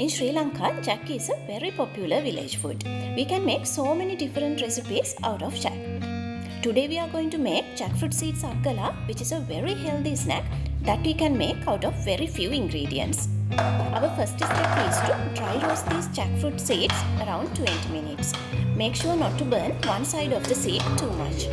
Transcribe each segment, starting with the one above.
In Sri Lanka, jack is a very popular village food. We can make so many different recipes out of jack. Today we are going to make Jackfruit Seeds Aggala, which is a very healthy snack that we can make out of very few ingredients. Our first step is to dry roast these jackfruit seeds around 20 minutes. Make sure not to burn one side of the seed too much.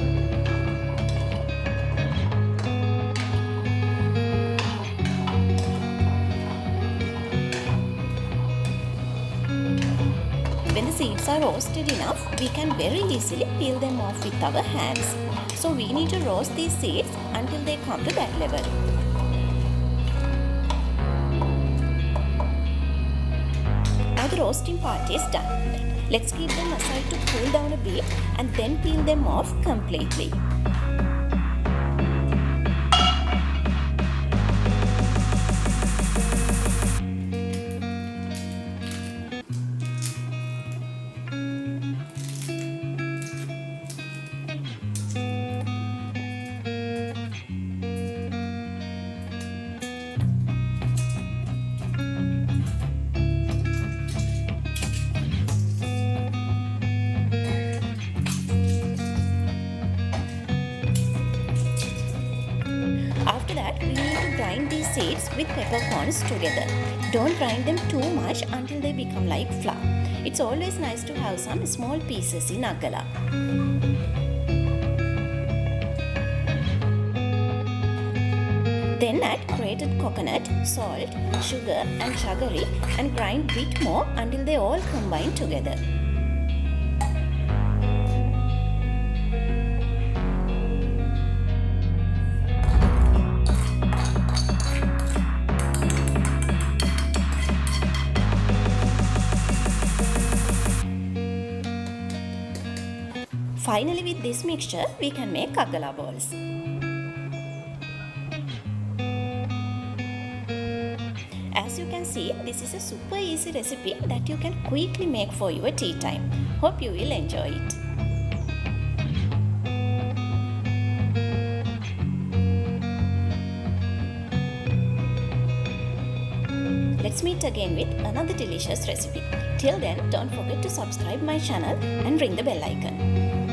When the seeds are roasted enough, we can very easily peel them off with our hands. So we need to roast these seeds until they come to that level. Now the roasting part is done. Let's keep them aside to cool down a bit and then peel them off completely. After that, we need to grind these seeds with peppercorns together. Don't grind them too much until they become like flour. It's always nice to have some small pieces in aggala. Then add grated coconut, salt, sugar and jaggery and grind a bit more until they all combine together. Finally, with this mixture, we can make aggala balls. As you can see, this is a super easy recipe that you can quickly make for your tea time. Hope you will enjoy it. Let's meet again with another delicious recipe. Till then, don't forget to subscribe my channel and ring the bell icon.